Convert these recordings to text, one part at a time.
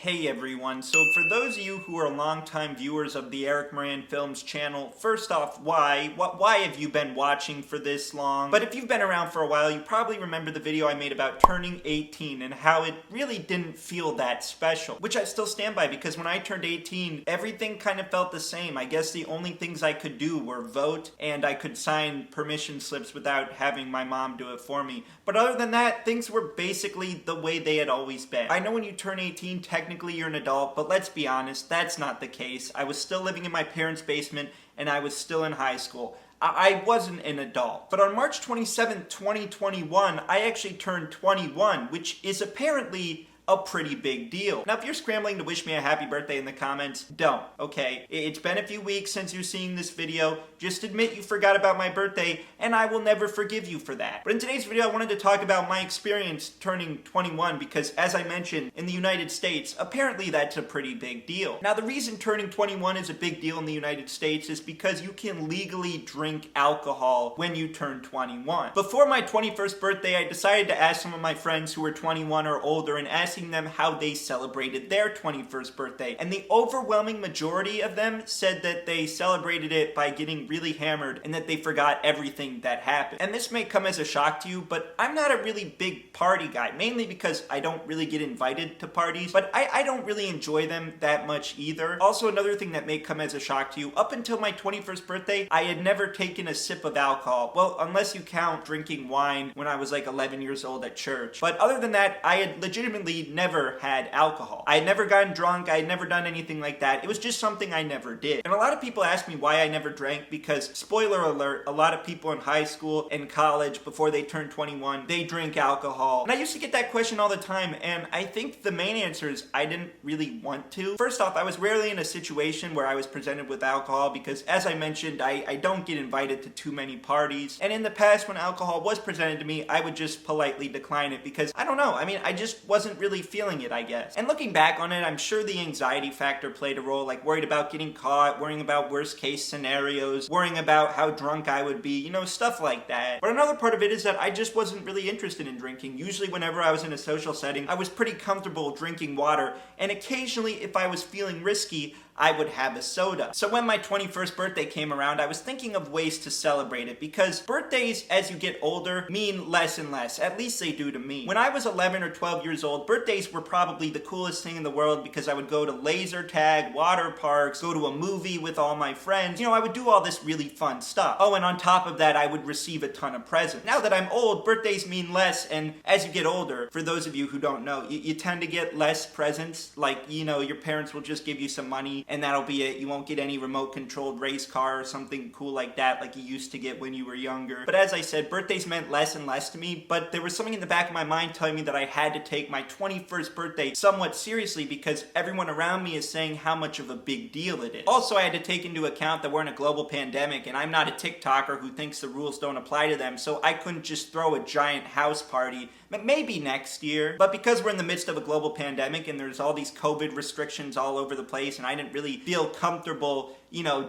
Hey everyone, so for those of you who are longtime viewers of the Eric Moran Films channel, first off, why have you been watching for this long? But if you've been around for a while, you probably remember the video I made about turning 18 and how it really didn't feel that special, which I still stand by because when I turned 18, everything kind of felt the same. I guess the only things I could do were vote and I could sign permission slips without having my mom do it for me. But other than that, things were basically the way they had always been. I know when you turn 18, technically you're an adult, but let's be honest, that's not the case. I was still living in my parents' basement and I was still in high school. I wasn't an adult. But on March 27th, 2021, I actually turned 21, which is apparently a pretty big deal. Now, if you're scrambling to wish me a happy birthday in the comments, don't, okay? It's been a few weeks since you've seen this video. Just admit you forgot about my birthday, and I will never forgive you for that. But in today's video, I wanted to talk about my experience turning 21 because, as I mentioned, in the United States, apparently that's a pretty big deal. Now, the reason turning 21 is a big deal in the United States is because you can legally drink alcohol when you turn 21. Before my 21st birthday, I decided to ask some of my friends who were 21 or older and ask them how they celebrated their 21st birthday. And the overwhelming majority of them said that they celebrated it by getting really hammered and that they forgot everything that happened. And this may come as a shock to you, but I'm not a really big party guy, mainly because I don't really get invited to parties, but I don't really enjoy them that much either. Also, another thing that may come as a shock to you, up until my 21st birthday, I had never taken a sip of alcohol. Well, unless you count drinking wine when I was like 11 years old at church. But other than that, I had legitimately never had alcohol. I had never gotten drunk. I had never done anything like that. It was just something I never did. And a lot of people ask me why I never drank because, spoiler alert, a lot of people in high school and college before they turn 21, they drink alcohol. And I used to get that question all the time, and I think the main answer is I didn't really want to. First off, I was rarely in a situation where I was presented with alcohol because, as I mentioned, I don't get invited to too many parties. And in the past, when alcohol was presented to me, I would just politely decline it because, I don't know, I just wasn't really feeling it, I guess. And looking back on it, I'm sure the anxiety factor played a role, like worried about getting caught, worrying about worst case scenarios, worrying about how drunk I would be, stuff like that. But another part of it is that I just wasn't really interested in drinking. Usually whenever I was in a social setting, I was pretty comfortable drinking water, and occasionally if I was feeling risky, I would have a soda. So when my 21st birthday came around, I was thinking of ways to celebrate it because birthdays, as you get older, mean less and less. At least they do to me. When I was 11 or 12 years old, birthdays were probably the coolest thing in the world because I would go to laser tag, water parks, go to a movie with all my friends. I would do all this really fun stuff. Oh, and on top of that, I would receive a ton of presents. Now that I'm old, birthdays mean less, and as you get older, for those of you who don't know, you tend to get less presents. Like, your parents will just give you some money and that'll be it. You won't get any remote controlled race car or something cool like that like you used to get when you were younger. But as I said, birthdays meant less and less to me, but there was something in the back of my mind telling me that I had to take my 21st birthday somewhat seriously because everyone around me is saying how much of a big deal it is. Also, I had to take into account that we're in a global pandemic and I'm not a TikToker who thinks the rules don't apply to them, so I couldn't just throw a giant house party. Maybe next year. But because we're in the midst of a global pandemic and there's all these COVID restrictions all over the place and I didn't really feel comfortable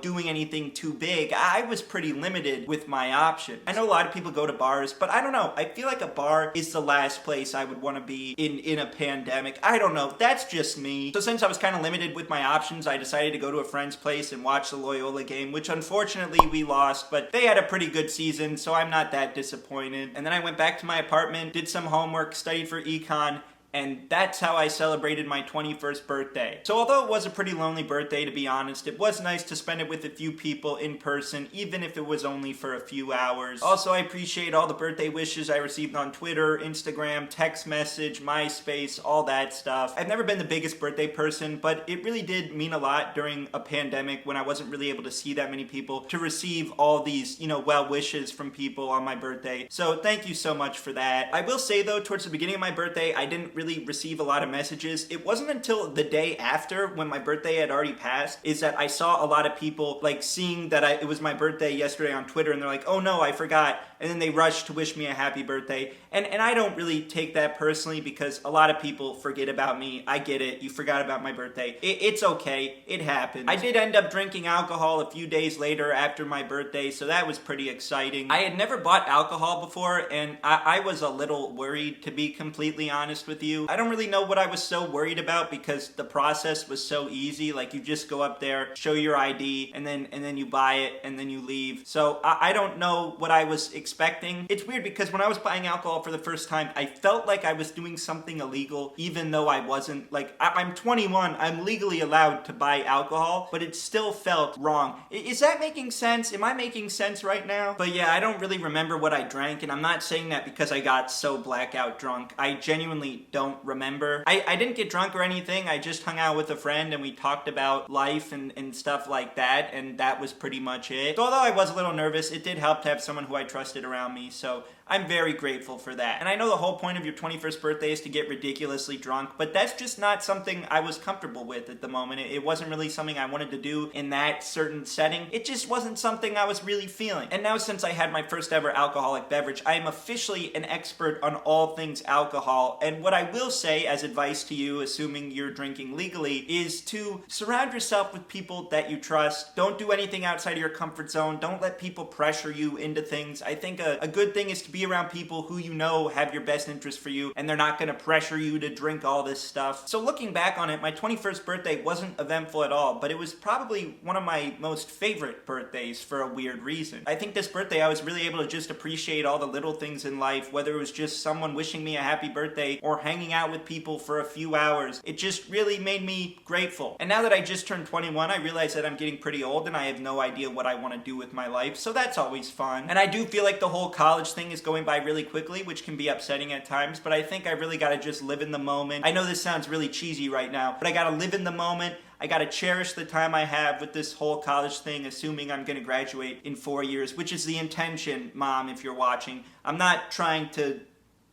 doing anything too big, I was pretty limited with my options. I know a lot of people go to bars, but I don't know. I feel like a bar is the last place I would want to be in a pandemic. I don't know. That's just me. So since I was kind of limited with my options, I decided to go to a friend's place and watch the Loyola game, which unfortunately we lost, but they had a pretty good season, so I'm not that disappointed. And then I went back to my apartment, did some homework, studied for econ, and that's how I celebrated my 21st birthday. So although it was a pretty lonely birthday, to be honest, it was nice to spend it with a few people in person, even if it was only for a few hours. Also, I appreciate all the birthday wishes I received on Twitter, Instagram, text message, MySpace, all that stuff. I've never been the biggest birthday person, but it really did mean a lot during a pandemic when I wasn't really able to see that many people to receive all these, well wishes from people on my birthday. So thank you so much for that. I will say though, towards the beginning of my birthday, I didn't really receive a lot of messages. It wasn't until the day after, when my birthday had already passed, is that I saw a lot of people like seeing that it was my birthday yesterday on Twitter and they're like, oh no, I forgot. and then they rush to wish me a happy birthday. And I don't really take that personally because a lot of people forget about me. I get it. You forgot about my birthday. It's okay. It happened. I did end up drinking alcohol a few days later after my birthday, so that was pretty exciting. I had never bought alcohol before, and I was a little worried, to be completely honest with you. I don't really know what I was so worried about because the process was so easy. Like, you just go up there, show your ID, and then you buy it, and then you leave. So I don't know what I was expecting. It's weird because when I was buying alcohol for the first time, I felt like I was doing something illegal, even though I wasn't. Like, I'm 21, I'm legally allowed to buy alcohol, but it still felt wrong. Is that making sense? Am I making sense right now? But yeah, I don't really remember what I drank, and I'm not saying that because I got so blackout drunk. I genuinely don't remember. I didn't get drunk or anything. I just hung out with a friend and we talked about life and stuff like that, and that was pretty much it. So although I was a little nervous, it did help to have someone who I trusted around me, so I'm very grateful for that. And I know the whole point of your 21st birthday is to get ridiculously drunk, but that's just not something I was comfortable with at the moment. It wasn't really something I wanted to do in that certain setting. It just wasn't something I was really feeling. And now, since I had my first ever alcoholic beverage, I am officially an expert on all things alcohol. And what I will say as advice to you, assuming you're drinking legally, is to surround yourself with people that you trust. Don't do anything outside of your comfort zone. Don't let people pressure you into things. I think a good thing is to be around people who you know have your best interest for you, and they're not going to pressure you to drink all this stuff. So looking back on it, my 21st birthday wasn't eventful at all, but it was probably one of my most favorite birthdays for a weird reason. I think this birthday I was really able to just appreciate all the little things in life, whether it was just someone wishing me a happy birthday or hanging out with people for a few hours. It just really made me grateful. And now that I just turned 21, I realize that I'm getting pretty old and I have no idea what I want to do with my life, so that's always fun. And I do feel like the whole college thing is going by really quickly, which can be upsetting at times, but I think I really gotta just live in the moment. I know this sounds really cheesy right now, but I gotta live in the moment. I gotta cherish the time I have with this whole college thing, assuming I'm gonna graduate in 4 years, which is the intention, Mom, if you're watching. I'm not trying to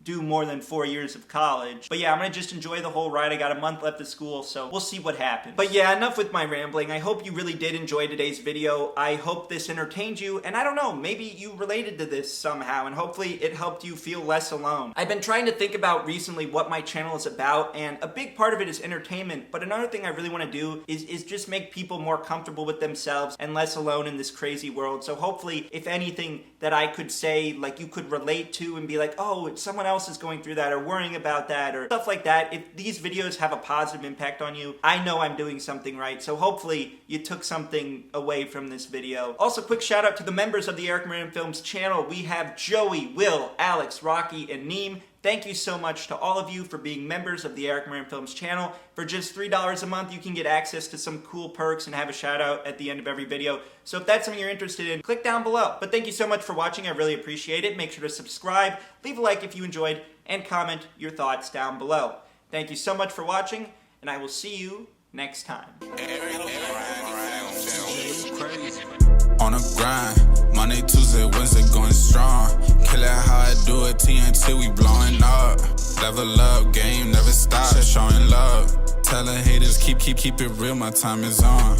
do more than 4 years of college. But yeah, I'm gonna just enjoy the whole ride. I got a month left of school, so we'll see what happens. But yeah, enough with my rambling. I hope you really did enjoy today's video. I hope this entertained you, and I don't know, maybe you related to this somehow, and hopefully it helped you feel less alone. I've been trying to think about recently what my channel is about, and a big part of it is entertainment, but another thing I really wanna do is just make people more comfortable with themselves and less alone in this crazy world. So hopefully, if anything that I could say, like, you could relate to and be like, oh, someone else is going through that or worrying about that or stuff like that. If these videos have a positive impact on you, I know I'm doing something right. So hopefully you took something away from this video. Also, quick shout out to the members of the Eric Moran Films channel. We have Joey, Will, Alex, Rocky, and Neem. Thank you so much to all of you for being members of the Eric Moran Films channel. For just $3 a month, you can get access to some cool perks and have a shout out at the end of every video. So if that's something you're interested in, click down below. But thank you so much for watching. I really appreciate it. Make sure to subscribe, leave a like if you enjoyed, and comment your thoughts down below. Thank you so much for watching, and I will see you next time. On a grind, Monday, Tuesday, Wednesday going strong. Kill it how I do it, TNT, we blowing up. Level up, game never stop, showing love. Tell the haters, keep it real, my time is on.